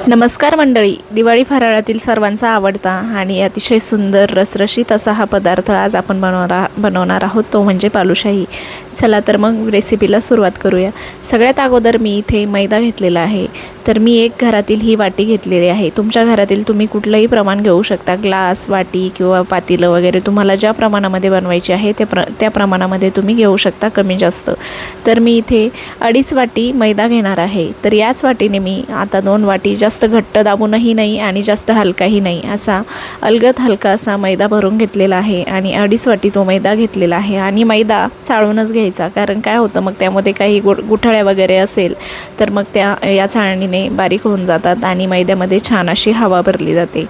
नमस्कार मंडळी, दिवाळी फराळातील सर्वांचा आवडता आणि अतिशय सुंदर रसरशीत असा हा पदार्थ आज आपण बनवणार आहोत, तो म्हणजे बालुशाही। चला तर मग रेसिपीला सुरुवात करूया। सगळ्यात अगोदर मी इथे मैदा घेतलेला आहे। तर मी एक घरातील ही वाटी घेतलेली आहे। तुमच्या घरातील तुम्ही कुठलंही प्रमाण घेऊ शकता, ग्लास, वाटी किंवा पातेलं वगैरे तुम्हाला ज्या प्रमाणामध्ये बनवायचे आहे त्या प्रमाणामध्ये तुम्ही घेऊ शकता, कमी जास्त। तर मी इथे 2.5 वाटी मैदा घेणार आहे। तर याच वाटीने मी आता 2 वाटी जास्त घट्ट दाबूनही नाही आणि जास्त हलकाही नाही असा अलगद हलका असा मैदा भरून घेतलेला आहे आणि 2.5 वाटी तो मैदा घेतलेला आहे। आणि मैदा चाळूनच घ्यायचा, कारण काय होतं मग त्यामध्ये काही गुठळ्या वगैरे असेल तर मग त्या या चाळणीने बारीक होऊन जातात आणि मैद्यामध्ये छान अशी हवा भरली जाते।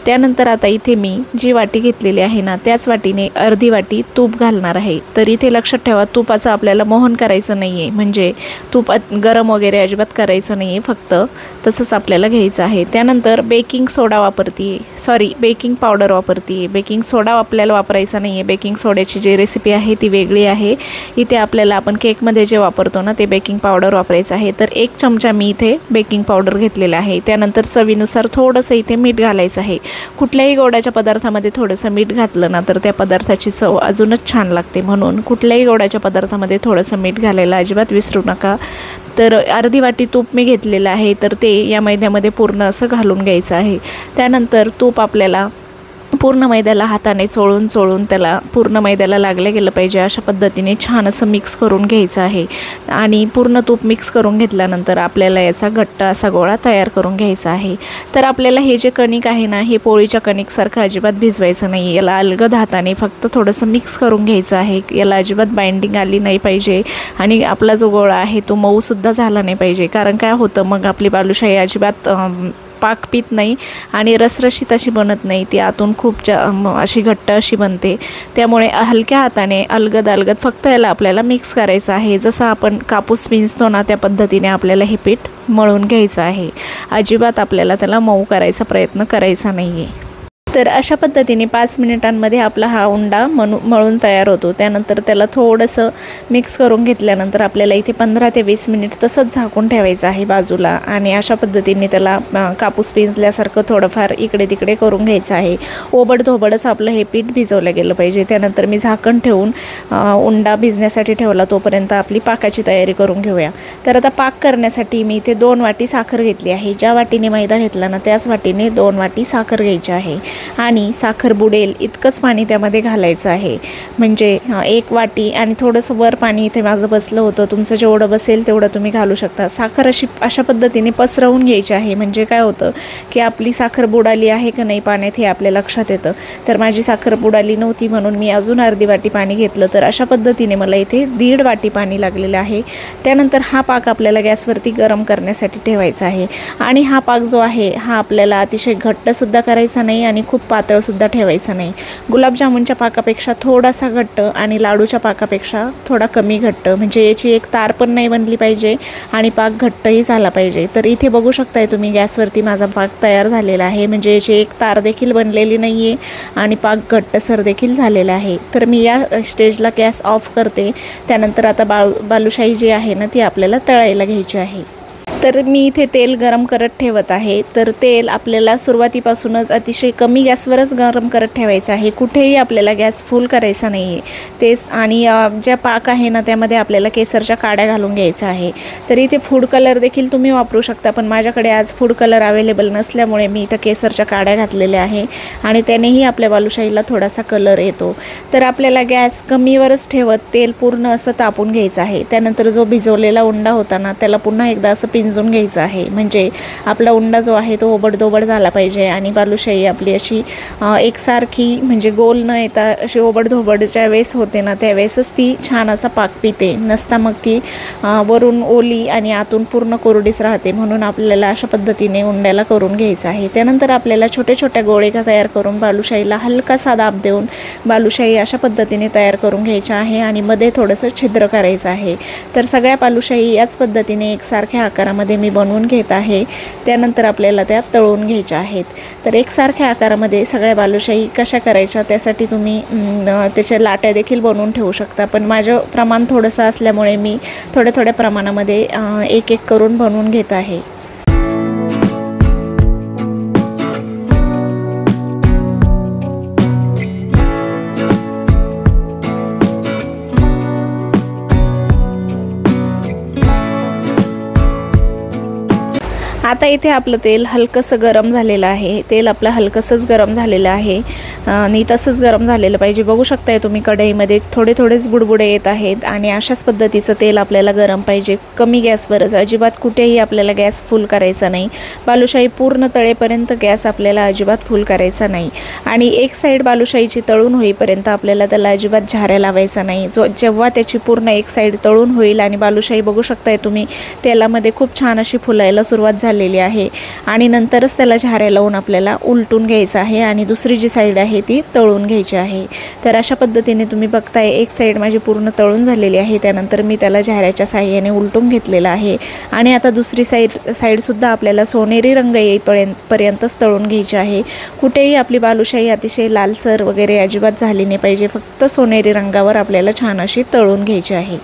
त्यानंतर आता इथे मी जी वाटी घेतलेली आहे ना, त्याच वाटीने अर्धी वाटी तूप घालणार आहे। तर इथे लक्षात ठेवा, तुपाचं आपल्याला मोहन करायचं नाही आहे, म्हणजे तूप गरम वगैरे अजिबात करायचं नाही आहे, फक्त तसंच आपल्याला घ्यायचं आहे। त्यानंतर बेकिंग पावडर वापरते। बेकिंग सोडा आपल्याला वापरायचा नाही आहे। बेकिंग सोड्याची जी रेसिपी आहे ती वेगळी आहे। इथे आपल्याला आपण केकमध्ये जे वापरतो ना ते बेकिंग पावडर वापरायचं आहे। तर 1 चमचा मी इथे बेकिंग पावडर घेतलेला आहे। त्यानंतर चवीनुसार थोडंसं इथे मीठ घालायचं आहे। कुठल्याही गोडाच्या पदार्थामध्ये थोडंसं मीठ घातलं ना तर त्या पदार्थाची चव अजूनच छान लागते, म्हणून कुठल्याही गोडाच्या पदार्थामध्ये थोडंसं मीठ घालायला अजिबात विसरू नका। तर अर्धी वाटी तूप मी घेतलेलं आहे, तर ते या मैद्यामध्ये पूर्ण असं घालून घ्यायचं आहे। त्यानंतर तूप आपल्याला पूर्ण मैद्याला हाताने चोळून त्याला पूर्ण मैद्याला लागले गेलं पाहिजे, अशा पद्धतीने छान असं मिक्स करून घ्यायचं आहे। आणि पूर्ण तूप मिक्स करून घेतल्यानंतर आपल्याला याचा घट्ट असा गोळा तयार करून घ्यायचा आहे। तर आपल्याला हे जे कणिक आहे ना, हे पोळीच्या कणिकसारखं अजिबात भिजवायचं नाही, याला अलगद हाताने फक्त थोडंसं मिक्स करून घ्यायचं आहे। याला अजिबात बाइंडिंग आली नाही पाहिजे आणि आपला जो गोळा आहे तो मऊसुद्धा झाला नाही पाहिजे, कारण काय होतं मग आपली बालुशाही अजिबात पाक पित नाही आणि रसरशीत अशी बनत नाही, ती आतून खूप अशी घट्ट अशी बनते। त्यामुळे हलक्या हाताने अलगद फक्त याला आपल्याला मिक्स करायचं आहे। जसं आपण कापूस पिंजतो ना त्या पद्धतीने आपल्याला हे पीठ मळून घ्यायचं आहे। अजिबात आपल्याला त्याला मऊ करायचा प्रयत्न करायचा नाही आहे। तर अशा पद्धतीने 5 मिनिटांमध्ये आपला हा उंडा मळून तयार होतो। त्यानंतर त्याला थोडंसं मिक्स करून घेतल्यानंतर आपल्याला इथे 15 ते 20 मिनिट तसंच झाकून ठेवायचं आहे बाजूला। आणि अशा पद्धतीने त्याला कापूस पिंजल्यासारखं थोडंफार इकडे तिकडे करून घ्यायचं आहे। ओबडधोबडच आपलं हे पीठ भिजवलं गेलं पाहिजे। त्यानंतर मी झाकण ठेवून उंडा भिजण्यासाठी ठेवला, तोपर्यंत आपली पाकाची तयारी करून घेऊया। तर आता पाक करण्यासाठी मी इथे 2 वाटी साखर घेतली आहे। ज्या वाटीने मैदा घेतला ना त्याच वाटीने 2 वाटी साखर घ्यायची आहे आणि साखर बुडेल इतकंच पाणी त्यामध्ये घालायचं आहे। म्हणजे 1 वाटी आणि थोडंसं वर पाणी इथे माझं बसलं होतं, तुमचं जेवढं बसेल तेवढं तुम्ही घालू शकता। साखर अशा पद्धतीने पसरवून घ्यायची आहे, म्हणजे काय होतं की आपली साखर बुडाली आहे का नाही पाण्यात हे आपल्या लक्षात येतं। तर माझी साखर बुडाली नव्हती म्हणून मी अजून अर्धी वाटी पाणी घेतलं। तर अशा पद्धतीने मला इथे 1.5 वाटी पाणी लागलेलं आहे। त्यानंतर हा पाक आपल्याला गॅसवरती गरम करण्यासाठी ठेवायचा आहे। आणि हा पाक जो आहे हा आपल्याला अतिशय घट्टसुद्धा करायचा नाही आणि खूप पातळसुद्धा ठेवायचं नाही। गुलाबजामुनच्या पाकापेक्षा थोडासा घट्ट आणि लाडूच्या पाकापेक्षा थोडा कमी घट्ट, म्हणजे याची एक तार पण नाही बनली पाहिजे आणि पाक घट्टही झाला पाहिजे। तर इथे बघू शकताय तुम्ही गॅसवरती माझा पाक तयार झालेला आहे, म्हणजे याची एक तार देखील बनलेली नाही आहे आणि पाक घट्टसर देखील झालेला आहे। तर मी या स्टेजला गॅस ऑफ करते। त्यानंतर आता बालुशाही जी आहे ना ती आपल्याला तळायला घ्यायची आहे। तर मी इथे तेल गरम करत ठेवत आहे। तर तेल आपल्याला सुरुवातीपासूनच अतिशय कमी गॅसवरच गरम करत ठेवायचं आहे, कुठेही आपल्याला गॅस फुल करायचा नाही आहे तेच। आणि ज्या पाक आहे ना त्यामध्ये आपल्याला केसरच्या काड्या घालून घ्यायच्या आहे। तर इथे फूड कलर देखील तुम्ही वापरू शकता, पण माझ्याकडे आज फूड कलर अवेलेबल नसल्यामुळे मी इथं केसरच्या काड्या घातलेल्या आहे आणि त्यानेही आपल्या बालुशाहीला थोडासा कलर येतो। तर आपल्याला गॅस कमीवरच ठेवत तेल पूर्ण असं तापून घ्यायचं आहे। त्यानंतर जो भिजवलेला उंडा होता ना त्याला पुन्हा एकदा असं पिंजून घ्यायचं आहे, म्हणजे आपला उंडा जो आहे तो ओबडधोबड झाला पाहिजे आणि बालुशाही आपली अशी एकसारखी म्हणजे गोल न येता अशी ओबडधोबडच्या वेळेस होते ना त्यावेळेसच ती छान असा पाक पिते, नसता मग ती वरून ओली आणि आतून पूर्ण कोरडीच राहते। म्हणून आपल्याला अशा पद्धतीने उंड्याला करून घ्यायचं आहे। त्यानंतर आपल्याला छोटे छोट्या गोळे तयार करून बालुशाहीला हलकासा दाब देऊन बालुशाही अशा पद्धतीने तयार करून घ्यायच्या आहे आणि मध्ये थोडंसं छिद्र करायचं आहे। तर सगळ्या बालुशाही याच पद्धतीने एकसारख्या आकारामध्ये मी बनवून घेत आहे। त्यानंतर आपल्याला त्या तळून घ्यायच्या आहेत। तर एकसारख्या आकारामध्ये सगळ्या बालुशाही कशा करायच्या त्यासाठी तुम्ही त्याच्या लाट्या देखील बनवून ठेवू शकता, पण माझं प्रमाण थोडंसं असल्यामुळे मी थोड्या प्रमाणामध्ये एक करून बनवून घेत आहे। आता इथे आपलं तेल हलकंसं गरम झालेलं आहे। तेल आपलं हलकंसंच गरम झालेलं आहे आणि तसंच गरम झालेलं पाहिजे। बघू शकताय तुम्ही कढईमध्ये थोडेच बुडबुडे येत आहेत आणि अशाच पद्धतीचं तेल आपल्याला गरम पाहिजे। कमी गॅसवरच, अजिबात कुठेही आपल्याला गॅस फुल करायचा नाही। बालुशाही पूर्ण तळेपर्यंत गॅस आपल्याला अजिबात फुल करायचा नाही आणि एक साईड बालुशाहीची तळून होईपर्यंत आपल्याला त्याला अजिबात झाऱ्या लावायचा नाही। जेव्हा त्याची पूर्ण एक साईड तळून होईल आणि बालुशाही बघू शकताय तुम्ही तेलामध्ये खूप छान अशी फुलायला सुरुवात झालेली आहे आणि नंतरच त्याला झाऱ्या लावून आपल्याला उलटून घ्यायचं आहे आणि दुसरी जी साईड आहे ती तळून घ्यायची आहे। तर अशा पद्धतीने तुम्ही बघताय एक साईड माझी पूर्ण तळून झालेली आहे, त्यानंतर मी त्याला झाऱ्याच्या साहाय्याने उलटून घेतलेला आहे आणि आता दुसरी साईड सुद्धा आपल्याला सोनेरी रंग येईपर्यंतच तळून घ्यायची आहे। कुठेही आपली बालुशाही अतिशय लालसर वगैरे अजिबात झाली नाही पाहिजे, फक्त सोनेरी रंगावर आपल्याला छान अशी तळून घ्यायची आहे।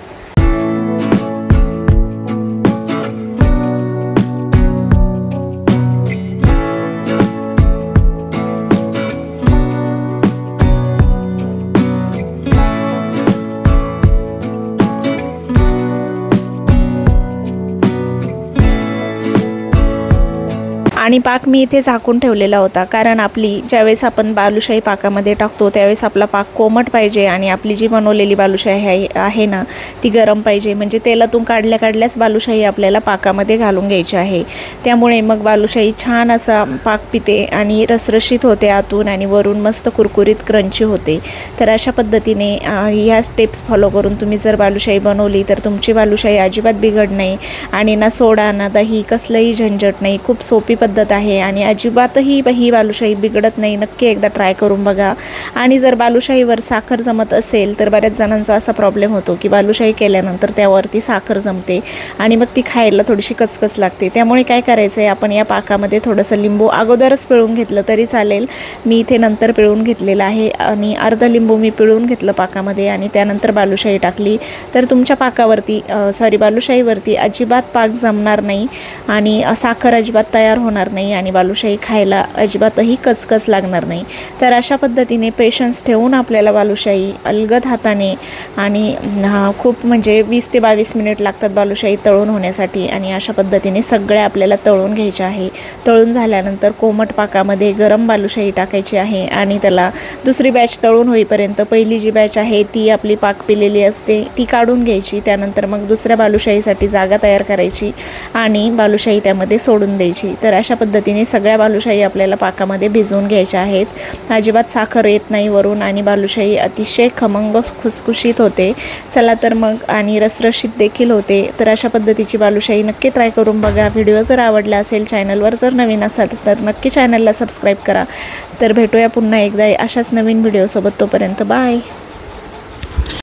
आणि पाक मी इथे झाकून ठेवलेला होता, कारण आपली ज्यावेळेस आपण बालुशाही पाकामध्ये टाकतो त्यावेळेस आपला पाक कोमट पाहिजे आणि आपली जी बनवलेली बालुशाही आहे ना ती गरम पाहिजे। म्हणजे तेलातून काढल्याच बालुशाही आपल्याला पाकामध्ये घालून घ्यायची आहे। त्यामुळे मग बालुशाही छान असा पाक पिते आणि रसरशीत होते आतून आणि वरून मस्त कुरकुरीत क्रंची होते। तर अशा पद्धतीने ह्या स्टेप्स फॉलो करून तुम्ही जर बालुशाही बनवली तर तुमची बालुशाही अजिबात बिघडणार नाही आणि ना सोडा ना दही कसलंही झंझट नाही। खूप सोपी पद्धत आहे आणि अजिबातही ही बालुशाही बिघडत नाही। नक्की एकदा ट्राय करून बघा। आणि जर बालुशाहीवर साखर जमत असेल तर बऱ्याच जणांचा असा प्रॉब्लेम होतो की बालुशाही केल्यानंतर त्यावरती साखर जमते आणि मग ती खायला थोडीशी कचकच लागते। त्यामुळे काय करायचं आहे, आपण या पाकामध्ये थोडंसं लिंबू अगोदरच पिळून घेतलं तरी चालेल। मी इथे नंतर पिळून घेतलेलं आहे आणि अर्ध लिंबू मी पिळून घेतलं पाकामध्ये आणि त्यानंतर बालुशाही टाकली तर तुमच्या बालुशाहीवरती अजिबात पाक जमणार नाही आणि साखर अजिबात तयार होणार नाही आणि बालुशाही खायला अजिबातही कचकच लागणार नाही। तर अशा पद्धतीने पेशन्स ठेवून आपल्याला बालुशाही अलगद हाताने आणि खूप म्हणजे 20 ते 22 मिनिट लागतात बालुशाही तळून होण्यासाठी आणि अशा पद्धतीने सगळ्या आपल्याला तळून घ्यायच्या आहे। तळून झाल्यानंतर कोमट पाकामध्ये गरम बालुशाही टाकायची आहे आणि त्याला दुसरी बॅच तळून होईपर्यंत पहिली जी बॅच आहे ती आपली पाक पिलेली असते ती काढून घ्यायची। त्यानंतर मग दुसऱ्या बालुशाहीसाठी जागा तयार करायची आणि बालुशाही त्यामध्ये सोडून द्यायची। तर अशा पद्धतीने सगळ्या बालुशाही आपल्याला पाकामध्ये भिजवून घ्यायच्या आहेत। अजिबात साखर येत नाही वरून आणि बालुशाही अतिशय खमंग खुसखुशीत होते। चला तर मग आणि रसरशीत देखील होते। तर अशा पद्धतीची बालुशाही नक्की ट्राय करून बघा। व्हिडिओ जर आवडला असेल, चॅनलवर जर नवीन असाल तर नक्की चॅनलला सबस्क्राईब करा। तर भेटूया पुन्हा एकदा अशाच नवीन व्हिडिओसोबत, तोपर्यंत बाय।